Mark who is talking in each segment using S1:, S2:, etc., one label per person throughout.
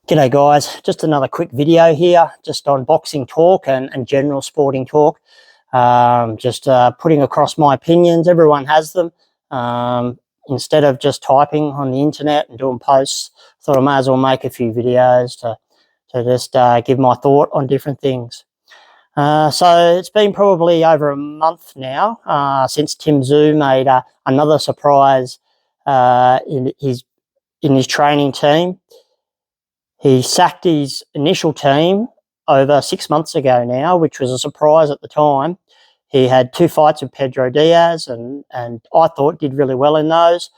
S1: G'day guys, just another quick video here, just on boxing talk and general sporting talk. Putting across my opinions. Everyone has them. Instead of just typing on the internet and doing posts, thought I may as well make a few videos to just give my thought on different things. So it's been probably over a month now since Tim Tszyu made another surprise in his training team. He sacked his initial team over 6 months ago now, which was a surprise at the time. He had 2 fights with Pedro Diaz and I thought did really well in those.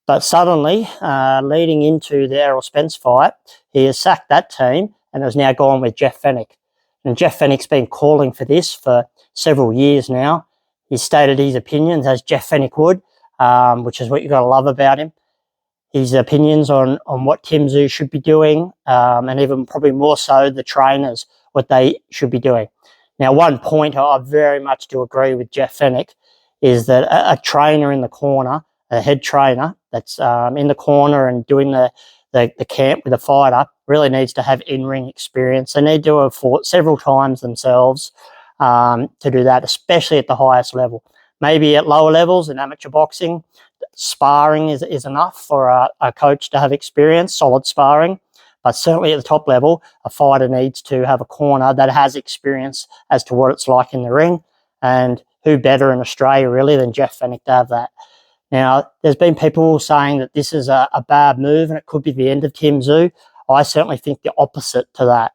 S1: But suddenly, leading into the Errol Spence fight, he has sacked that team and has now gone with Jeff Fenech. And Jeff Fenech's been calling for this for several years now. He's stated his opinions as Jeff Fenech would, which is what you've got to love about him. His opinions on what Tim Tszyu should be doing, and even probably more so the trainers, what they should be doing. Now, one point I very much do agree with Jeff Fenech is that a trainer in the corner, a head trainer that's in the corner and doing the camp with a fighter really needs to have in-ring experience. They need to have fought several times themselves to do that, especially at the highest level. Maybe at lower levels in amateur boxing, sparring is enough for a coach to have experience, solid sparring. But certainly at the top level, a fighter needs to have a corner that has experience as to what it's like in the ring. And who better in Australia, really, than Jeff Fenech to have that? Now, there's been people saying that this is a bad move and it could be the end of Tim Tszyu. I certainly think the opposite to that.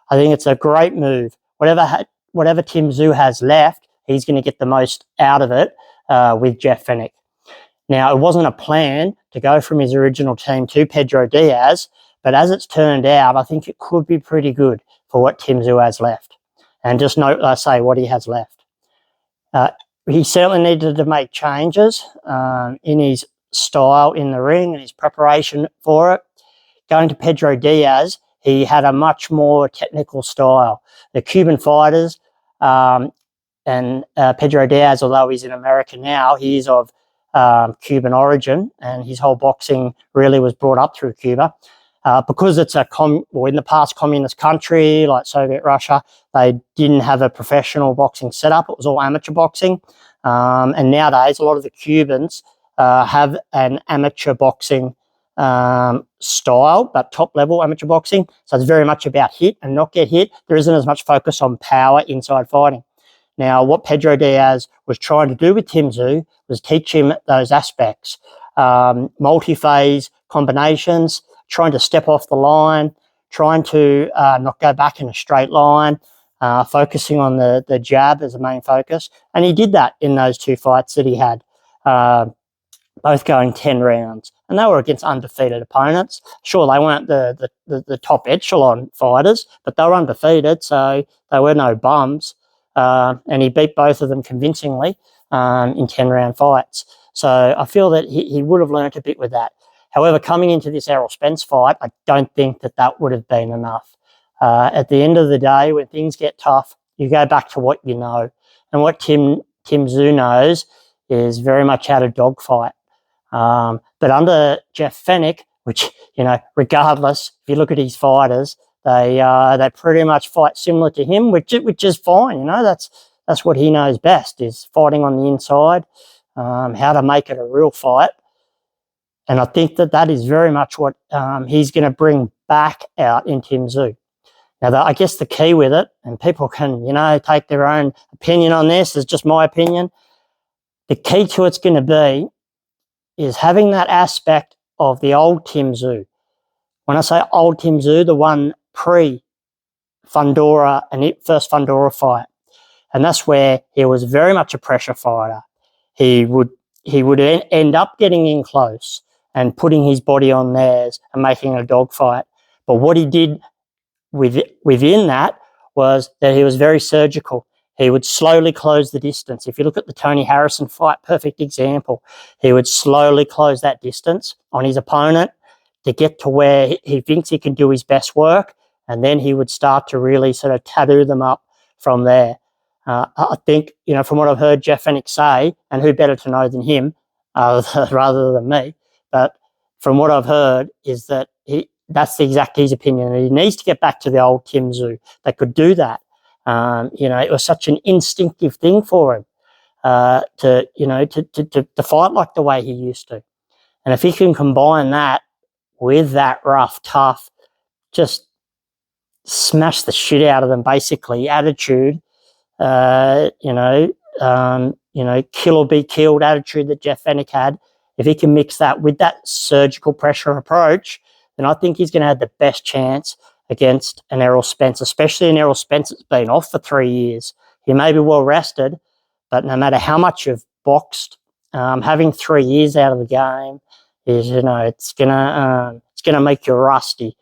S1: I think it's a great move. Whatever Tim Tszyu has left, he's going to get the most out of it with Jeff Fenech. Now, it wasn't a plan to go from his original team to Pedro Diaz, but as it's turned out, I think it could be pretty good for what Tim Tszyu has left. And just note, what he has left. He certainly needed to make changes in his style in the ring and his preparation for it. Going to Pedro Diaz, he had a much more technical style. The Cuban fighters and Pedro Diaz, although he's in America now, he is of Cuban origin, and his whole boxing really was brought up through Cuba. Because it's in the past communist country like Soviet Russia, they didn't have a professional boxing setup. It was all amateur boxing. And nowadays, a lot of the Cubans have an amateur boxing style, but top-level amateur boxing. So it's very much about hit and not get hit. There isn't as much focus on power inside fighting. Now, what Pedro Diaz was trying to do with Tim Tszyu was teach him those aspects, multi-phase combinations, trying to step off the line, trying to not go back in a straight line, focusing on the jab as the main focus. And he did that in those 2 fights that he had, both going 10 rounds. And they were against undefeated opponents. Sure, they weren't the top echelon fighters, but they were undefeated, so they were no bums. And he beat both of them convincingly in 10-round fights. So I feel that he would have learnt a bit with that. However, coming into this Errol Spence fight, I don't think that would have been enough. At the end of the day, when things get tough, you go back to what you know. And what Tim Tszyu knows is very much how to dogfight. But under Jeff Fenech, which, regardless, if you look at his fighters, they pretty much fight similar to him, which is fine. That's what he knows best, is fighting on the inside, how to make it a real fight. And I think that is very much what he's going to bring back out in Tim Tszyu. Now, I guess the key with it, and people can, take their own opinion on this, is just my opinion. The key to it's going to be is having that aspect of the old Tim Tszyu. When I say old Tim Tszyu, the one pre-Fundora and first Fundora fight. And that's where he was very much a pressure fighter. He would end up getting in close and putting his body on theirs and making it a dogfight. But what he did within that was that he was very surgical. He would slowly close the distance. If you look at the Tony Harrison fight, perfect example. He would slowly close that distance on his opponent to get to where he thinks he can do his best work, and then he would start to really sort of tattoo them up from there. I think, from what I've heard Jeff Fenech say, and who better to know than him rather than me, but from what I've heard is that that's exactly his opinion. He needs to get back to the old Tim Tszyu that could do that. It was such an instinctive thing for him to fight like the way he used to. And if he can combine that with that rough, tough, just smash the shit out of them, basically, attitude, kill or be killed attitude that Jeff Fenech had, if he can mix that with that surgical pressure approach, then I think he's going to have the best chance against an Errol Spence, especially an Errol Spence that's been off for 3 years. He may be well rested, but no matter how much you've boxed, having 3 years out of the game is, it's gonna make you rusty.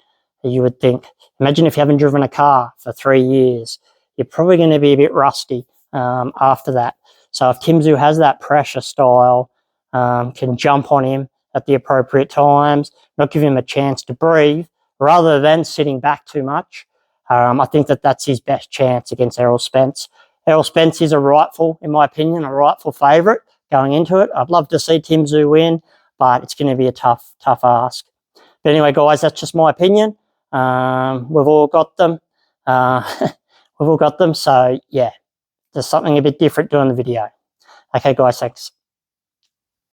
S1: You would think. Imagine if you haven't driven a car for 3 years, you're probably going to be a bit rusty after that. So if Tim Tszyu has that pressure style, can jump on him at the appropriate times, not give him a chance to breathe, rather than sitting back too much, I think that's his best chance against Errol Spence. Errol Spence is in my opinion, a rightful favourite going into it. I'd love to see Tim Tszyu win, but it's going to be a tough ask. But anyway, guys, that's just my opinion. We've all got them. We've all got them. So, yeah, there's something a bit different doing the video. Okay, guys, thanks.